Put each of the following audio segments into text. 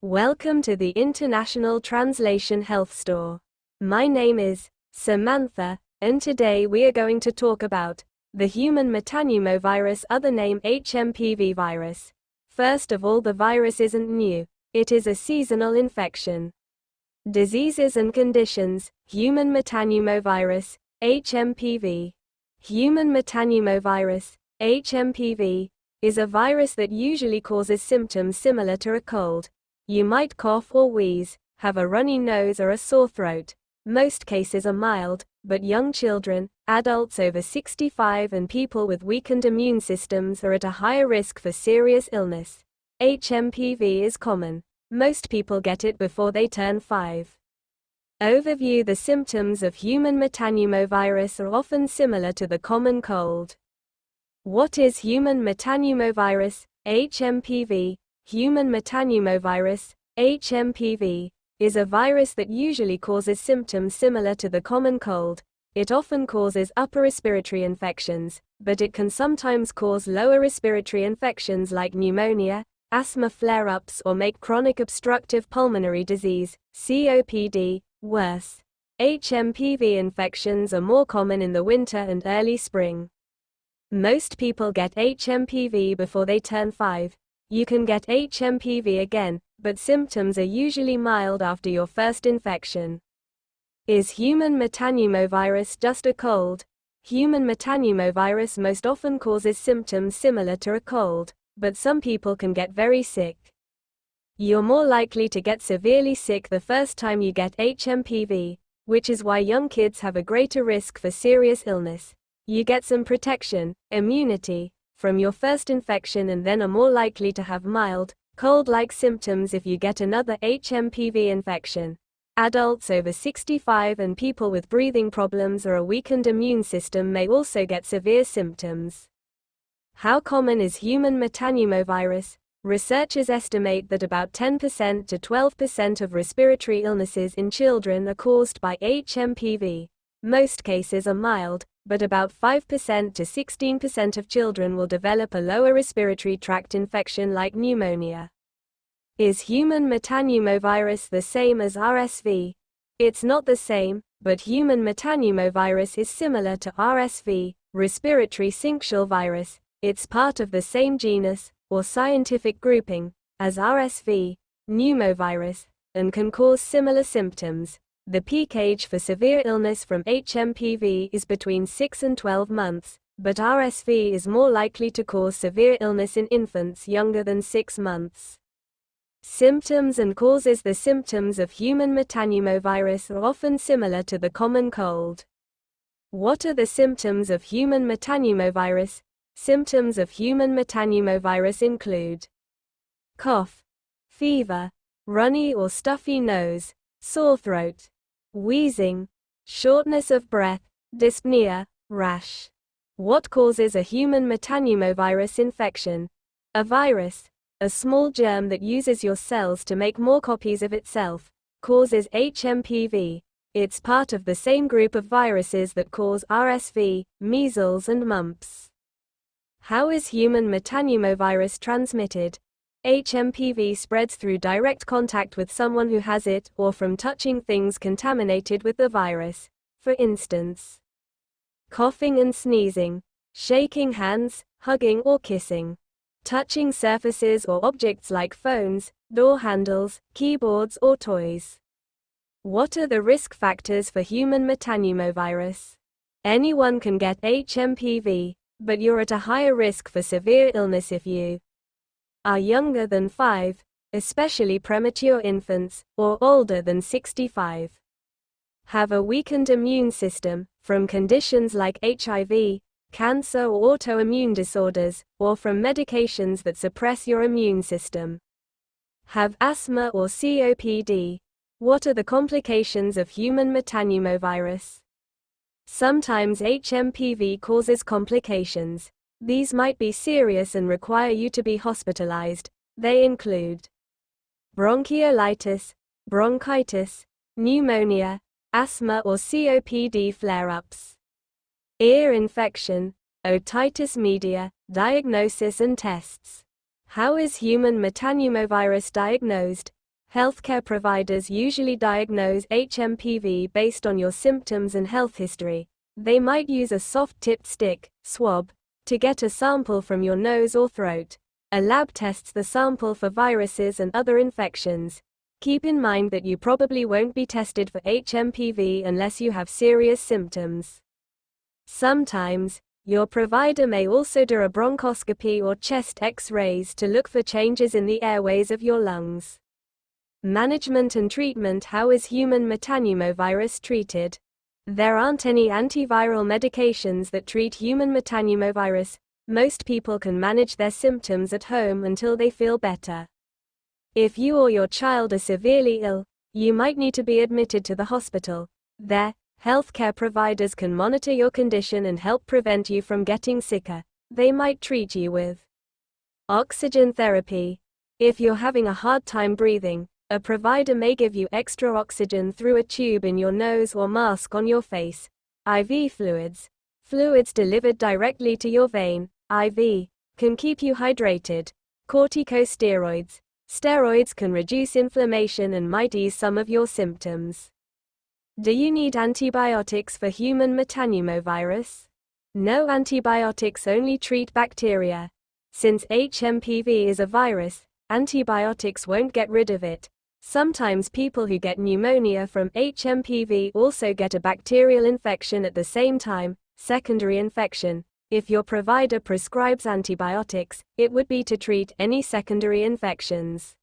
Welcome to the International Translation Health Store. My name is Samantha, and today we are going to talk about the human metapneumovirus, other name hmpv virus. First of all, the virus isn't new. It is a seasonal infection. Diseases and conditions: human metapneumovirus, hmpv. Human metapneumovirus, hmpv, is a virus that usually causes symptoms similar to a cold. You might cough or wheeze, have a runny nose or a sore throat. Most cases are mild, but young children, adults over 65 and people with weakened immune systems are at a higher risk for serious illness. hmpv is common. Most people get it before they turn 5. Overview: the symptoms of human metapneumovirus are often similar to the common cold. What is human metapneumovirus, hmpv? Human metapneumovirus, hmpv, is a virus that usually causes symptoms similar to the common cold. It often causes upper respiratory infections, but it can sometimes cause lower respiratory infections like pneumonia, asthma flare-ups, or make chronic obstructive pulmonary disease, COPD, worse. hmpv infections are more common in the winter and early spring. Most people get hmpv before they turn 5. You can get hmpv again, but symptoms are usually mild after your first infection. Is human metapneumovirus just a cold? Human metapneumovirus most often causes symptoms similar to a cold, but some people can get very sick. You're more likely to get severely sick the first time you get hmpv, which is why young kids have a greater risk for serious illness. You get some protection, immunity, from your first infection and then are more likely to have mild, cold-like symptoms if you get another hmpv infection. Adults over 65 and people with breathing problems or a weakened immune system may also get severe symptoms. How common is human metapneumovirus? Researchers estimate that about 10% to 12% of respiratory illnesses in children are caused by hmpv. Most cases are mild, but about 5% to 16% of children will develop a lower respiratory tract infection like pneumonia. Is human metapneumovirus the same as RSV? It's not the same, but human metapneumovirus is similar to RSV, respiratory syncytial virus. It's part of the same genus, or scientific grouping, as RSV, pneumovirus, and can cause similar symptoms. The peak age for severe illness from hmpv is between 6 and 12 months, but RSV is more likely to cause severe illness in infants younger than 6 months. Symptoms and causes: the symptoms of human metapneumovirus are often similar to the common cold. What are the symptoms of human metapneumovirus? Symptoms of human metapneumovirus include cough, fever, runny or stuffy nose, sore throat, wheezing, shortness of breath, dyspnea, rash. What causes a human metapneumovirus infection? A virus, a small germ that uses your cells to make more copies of itself, causes hmpv. It's part of the same group of viruses that cause RSV, measles and mumps. How is human metapneumovirus transmitted? hmpv spreads through direct contact with someone who has it, or from touching things contaminated with the virus. For instance, coughing and sneezing, shaking hands, hugging or kissing, touching surfaces or objects like phones, door handles, keyboards or toys. What are the risk factors for human metapneumovirus? Anyone can get hmpv, but you're at a higher risk for severe illness if you are younger than 5, especially premature infants, or older than 65. Have a weakened immune system, from conditions like HIV, cancer or autoimmune disorders, or from medications that suppress your immune system. Have asthma or COPD. What are the complications of human metapneumovirus? Sometimes hmpv causes complications. These might be serious and require you to be hospitalized. They include bronchiolitis, bronchitis, pneumonia, asthma or COPD flare-ups, ear infection, otitis media. Diagnosis and tests. How is human metapneumovirus diagnosed? Healthcare providers usually diagnose hmpv based on your symptoms and health history. They might use a soft-tipped stick, swab, to get a sample from your nose or throat. A lab tests the sample for viruses and other infections. Keep in mind that you probably won't be tested for hmpv unless you have serious symptoms. Sometimes, your provider may also do a bronchoscopy or chest X-rays to look for changes in the airways of your lungs. Management and treatment. How is human metapneumovirus treated? There aren't any antiviral medications that treat human metapneumovirus. Most people can manage their symptoms at home until they feel better. If you or your child are severely ill, you might need to be admitted to the hospital. There, healthcare providers can monitor your condition and help prevent you from getting sicker. They might treat you with oxygen therapy. If you're having a hard time breathing, a provider may give you extra oxygen through a tube in your nose or mask on your face. IV fluids. Fluids delivered directly to your vein, IV, can keep you hydrated. Corticosteroids. Steroids can reduce inflammation and might ease some of your symptoms. Do you need antibiotics for human metapneumovirus? No, antibiotics only treat bacteria. Since hmpv is a virus, antibiotics won't get rid of it. Sometimes people who get pneumonia from hmpv also get a bacterial infection at the same time, secondary infection. If your provider prescribes antibiotics, it would be to treat any secondary infections.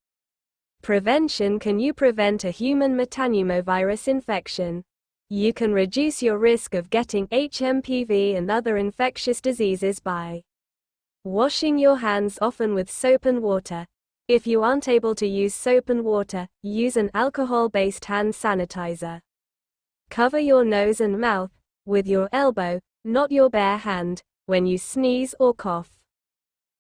Prevention. Can you prevent a human metapneumovirus infection? You can reduce your risk of getting hmpv and other infectious diseases by washing your hands often with soap and water. If you aren't able to use soap and water, use an alcohol-based hand sanitizer. Cover your nose and mouth with your elbow, not your bare hand, when you sneeze or cough.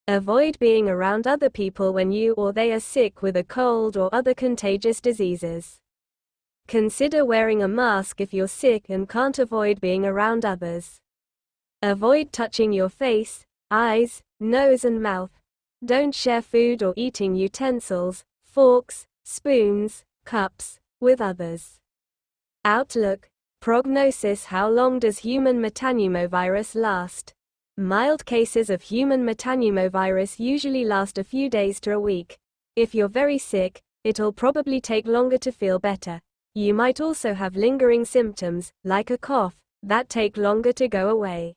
Avoid being around other people when you or they are sick with a cold or other contagious diseases. Consider wearing a mask if you're sick and can't avoid being around others. Avoid touching your face, eyes, nose and mouth. Don't share food or eating utensils, forks, spoons, cups, with others. Outlook. Prognosis. How long does human metapneumovirus last? Mild cases of human metapneumovirus usually last a few days to a week. If you're very sick, it'll probably take longer to feel better. You might also have lingering symptoms, like a cough, that take longer to go away.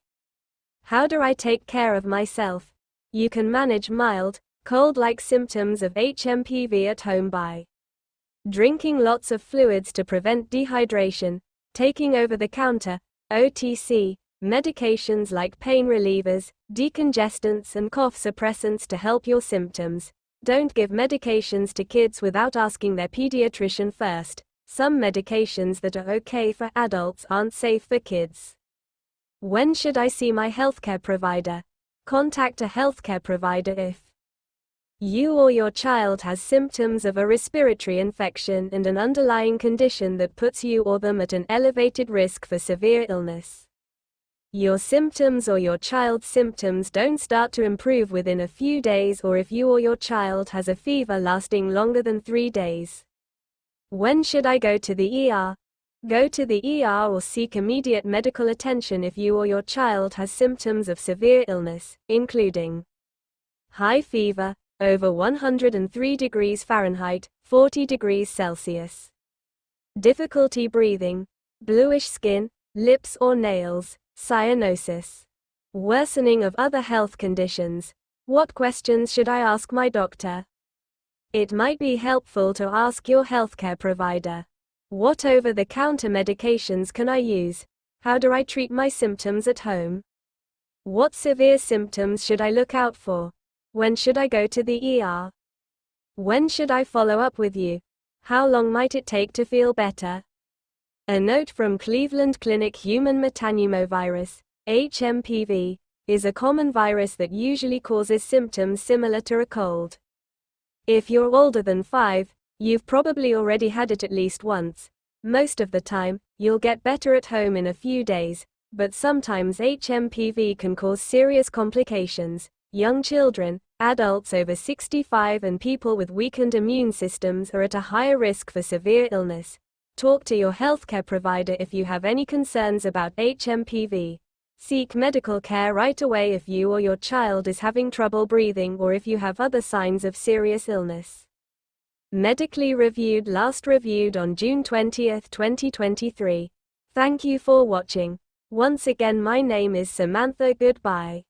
How do I take care of myself? You can manage mild, cold-like symptoms of hmpv at home by drinking lots of fluids to prevent dehydration, taking over-the-counter, OTC, medications like pain relievers, decongestants and cough suppressants to help your symptoms. Don't give medications to kids without asking their pediatrician first. Some medications that are okay for adults aren't safe for kids. When should I see my healthcare provider? Contact a healthcare provider if you or your child has symptoms of a respiratory infection and an underlying condition that puts you or them at an elevated risk for severe illness. Your symptoms or your child's symptoms don't start to improve within a few days, or if you or your child has a fever lasting longer than 3 days. When should I go to the ER? Go to the ER or seek immediate medical attention if you or your child has symptoms of severe illness, including high fever, over 103 degrees Fahrenheit, 40 degrees Celsius. Difficulty breathing, bluish skin, lips or nails, cyanosis. Worsening of other health conditions. What questions should I ask my doctor? It might be helpful to ask your healthcare provider. What over-the-counter medications can I use? How do I treat my symptoms at home? What severe symptoms should I look out for? When should I go to the ER? When should I follow up with you? How long might it take to feel better? A note from Cleveland Clinic. Human metapneumovirus, HMPV, is a common virus that usually causes symptoms similar to a cold. If you're older than 5, you've probably already had it at least once. Most of the time, you'll get better at home in a few days, but sometimes HMPV can cause serious complications. Young children, adults over 65 and people with weakened immune systems are at a higher risk for severe illness. Talk to your healthcare provider if you have any concerns about hmpv. Seek medical care right away if you or your child is having trouble breathing or if you have other signs of serious illness. Medically reviewed, last reviewed on June 20, 2023. Thank you for watching. Once again, my name is Samantha. Goodbye.